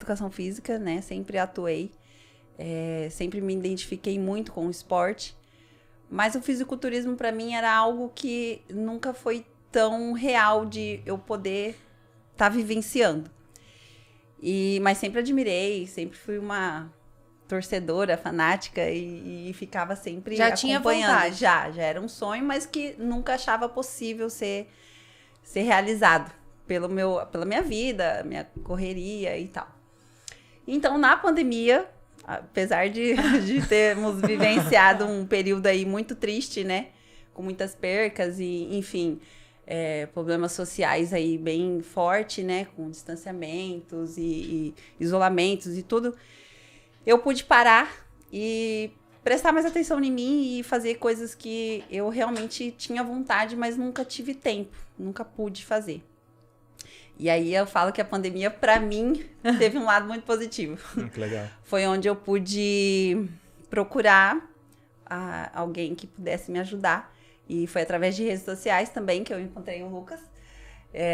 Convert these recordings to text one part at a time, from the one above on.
educação física, né? Sempre atuei. Sempre me identifiquei muito com o esporte. Mas o fisiculturismo, para mim, era algo que nunca foi tão real de eu poder estar vivenciando. Mas sempre admirei, sempre fui uma torcedora, fanática e ficava sempre Já acompanhando. tinha vontade. Já era um sonho, mas que nunca achava possível ser realizado pela minha vida, minha correria e tal. Então, na pandemia, apesar de termos vivenciado um período aí muito triste, né? Com muitas percas e, enfim, problemas sociais aí bem forte, né? Com distanciamentos e isolamentos e tudo. Eu pude parar e prestar mais atenção em mim e fazer coisas que eu realmente tinha vontade, mas nunca tive tempo, nunca pude fazer. E aí eu falo que a pandemia, pra mim, teve um lado muito positivo. Que legal. Foi onde eu pude procurar alguém que pudesse me ajudar. E foi através de redes sociais também que eu encontrei o Lucas.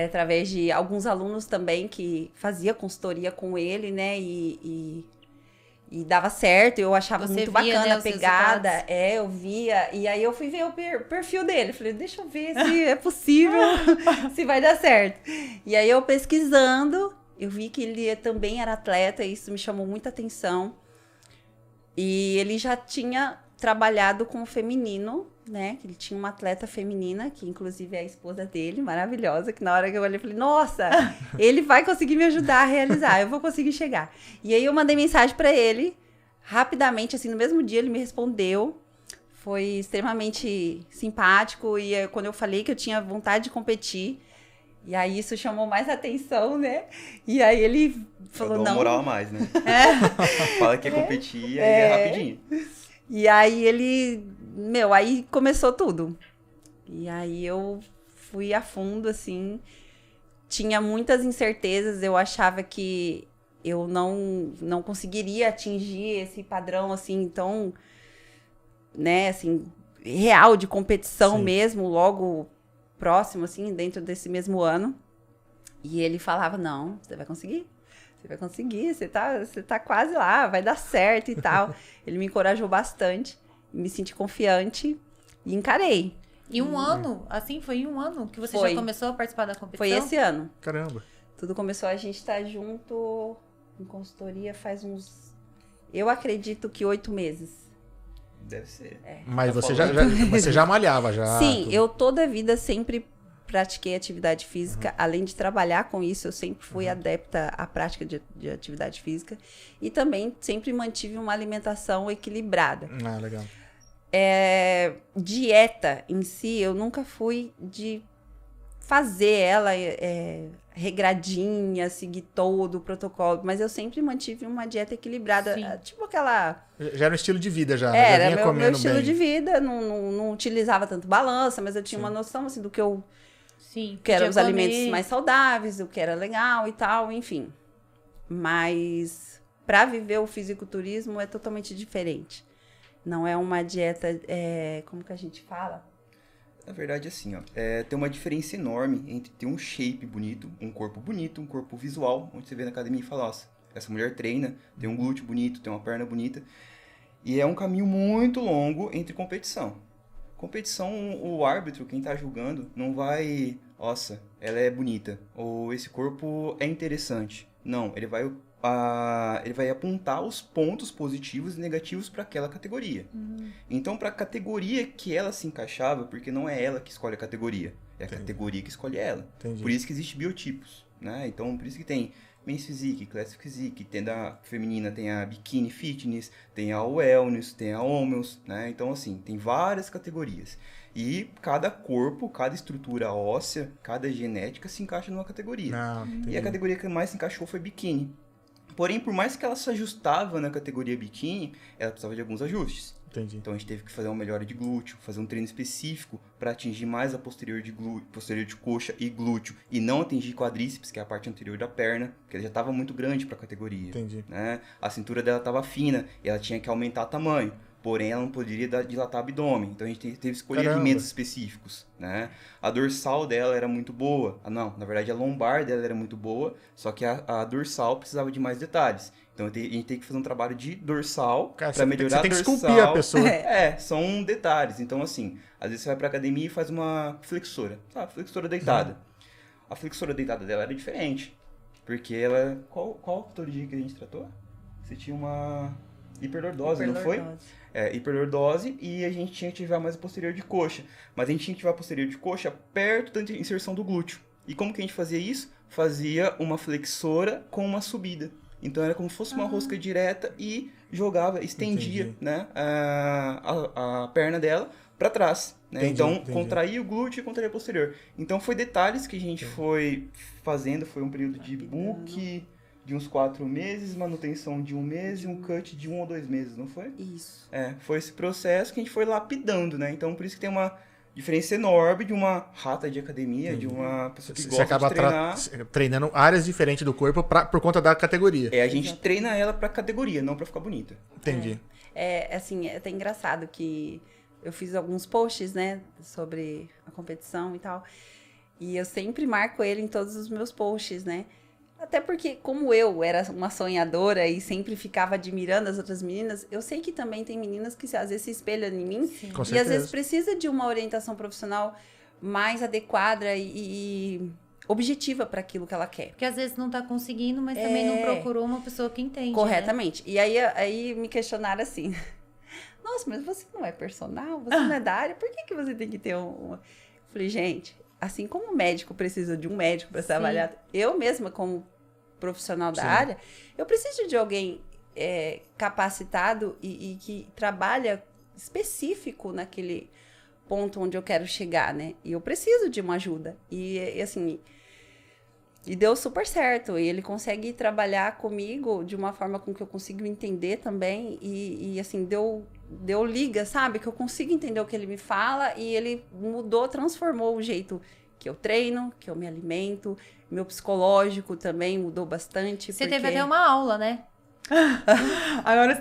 Através de alguns alunos também que fazia consultoria com ele, né? E dava certo, eu achava muito bacana a pegada. Eu via. E aí eu fui ver o perfil dele. Falei, deixa eu ver se é possível, se vai dar certo. E aí eu pesquisando, eu vi que ele também era atleta, e isso me chamou muita atenção. E ele já tinha trabalhado com o feminino, né? Ele tinha uma atleta feminina, que inclusive é a esposa dele, maravilhosa, que na hora que eu olhei, eu falei, nossa, ele vai conseguir me ajudar a realizar, eu vou conseguir chegar. E aí eu mandei mensagem pra ele, rapidamente, assim, no mesmo dia ele me respondeu, foi extremamente simpático, e quando eu falei que eu tinha vontade de competir, e aí isso chamou mais atenção, né? E aí ele falou, não... moral a mais, né? Fala que ia competir, aí é rapidinho. E aí aí começou tudo. E aí eu fui a fundo, assim, tinha muitas incertezas, eu achava que eu não conseguiria atingir esse padrão, assim, tão, né, assim, real de competição. Sim. Mesmo, logo próximo, assim, dentro desse mesmo ano. E ele falava, não, você vai conseguir. Você vai conseguir, você tá quase lá, vai dar certo e tal. Ele me encorajou bastante, me senti confiante e encarei. E um ano, assim, foi em um ano que você já começou a participar da competição? Foi esse ano. Caramba. Tudo começou, a gente tá junto em consultoria faz uns, eu acredito que 8 meses. Deve ser. Mas você já malhava, já? Sim, eu toda a vida sempre pratiquei atividade física, além de trabalhar com isso, eu sempre fui adepta à prática de atividade física e também sempre mantive uma alimentação equilibrada. Ah, legal. Dieta em si, eu nunca fui de fazer ela regradinha, seguir todo o protocolo, mas eu sempre mantive uma dieta equilibrada. Sim. Tipo aquela... Já era um estilo de vida, já. Era já vinha meu estilo bem. de vida, não utilizava tanto balança, mas eu tinha uma noção, assim, do que eu... Sim, que eram os alimentos mais saudáveis, o que era legal e tal, enfim. Mas para viver o fisiculturismo é totalmente diferente. Não é uma dieta, como que a gente fala? Na verdade, assim, ó, tem uma diferença enorme entre ter um shape bonito, um corpo visual, onde você vê na academia e fala, nossa, essa mulher treina, tem um glúteo bonito, tem uma perna bonita. E é um caminho muito longo entre competição. Competição, o árbitro, quem tá julgando, não vai, nossa, ela é bonita, ou esse corpo é interessante. Não, ele vai apontar os pontos positivos e negativos para aquela categoria. Então, para a categoria que ela se encaixava, porque não é ela que escolhe a categoria, é a categoria que escolhe ela. Entendi. Por isso que existe biotipos, né? Então, por isso que tem Men's Physique, Classic Physique, tem da feminina, tem a Bikini Fitness, tem a Wellness, tem a Homels, né? Então, assim, tem várias categorias. E cada corpo, cada estrutura óssea, cada genética se encaixa numa categoria. E a categoria que mais se encaixou foi Bikini. Porém, por mais que ela se ajustava na categoria Bikini, ela precisava de alguns ajustes. Entendi. Então a gente teve que fazer uma melhora de glúteo, fazer um treino específico para atingir mais a posterior de coxa e glúteo e não atingir quadríceps, que é a parte anterior da perna, porque ela já estava muito grande para a categoria. Entendi. Né? A cintura dela estava fina e ela tinha que aumentar o tamanho. porém ela não poderia dilatar o abdômen. Então a gente teve que escolher Caramba. alimentos específicos, né? A dorsal dela era muito boa. Não, na verdade a lombar dela era muito boa, só que a dorsal precisava de mais detalhes. Então a gente tem que fazer um trabalho de dorsal para melhorar a dorsal. Você tem que esculpir a pessoa. São detalhes. Então assim, às vezes você vai pra academia e faz uma flexora, flexora deitada. A flexora deitada dela era diferente, porque ela... Qual patologia que a gente tratou? Você tinha uma hiperlordose, não foi? Hiperlordose, e a gente tinha que ativar mais o posterior de coxa. Mas a gente tinha que ativar o posterior de coxa perto da inserção do glúteo. E como que a gente fazia isso? Fazia uma flexora com uma subida. Então era como se fosse uma rosca direta e jogava, estendia, né, a perna dela para trás. Né? Então contraía o glúteo e contraía o posterior. Então foi detalhes que a gente foi fazendo, foi um período de book de uns 4 meses, manutenção de 1 mês e um cut de 1 ou 2 meses, não foi? Isso. Foi esse processo que a gente foi lapidando, né? Então por isso que tem uma diferença enorme de uma rata de academia, de uma pessoa que Você gosta acaba de treinar. treinando áreas diferentes do corpo por conta da categoria. A gente treina ela pra categoria, não pra ficar bonita. Entendi. Assim, é até engraçado que eu fiz alguns posts, né, sobre a competição e tal, e eu sempre marco ele em todos os meus posts, né? Até porque, como eu era uma sonhadora e sempre ficava admirando as outras meninas, eu sei que também tem meninas que às vezes se espelham em mim. Sim. Com E certeza. às vezes precisa de uma orientação profissional mais adequada e objetiva para aquilo que ela quer. Porque às vezes não tá conseguindo, mas também não procurou uma pessoa que entende. Corretamente. E aí me questionaram assim: nossa, mas você não é personal? Você não é da área? Por que você tem que ter uma... Falei, gente, assim como o médico precisa de um médico para ser avaliado, eu mesma, como profissional da área, eu preciso de alguém capacitado e que trabalha específico naquele ponto onde eu quero chegar, né? E eu preciso de uma ajuda. E assim... E deu super certo, e ele consegue trabalhar comigo de uma forma com que eu consigo entender também, e assim, deu liga, sabe? Que eu consigo entender o que ele me fala, e ele mudou, transformou o jeito que eu treino, que eu me alimento, meu psicológico também mudou bastante. Você teve até uma aula, né? Agora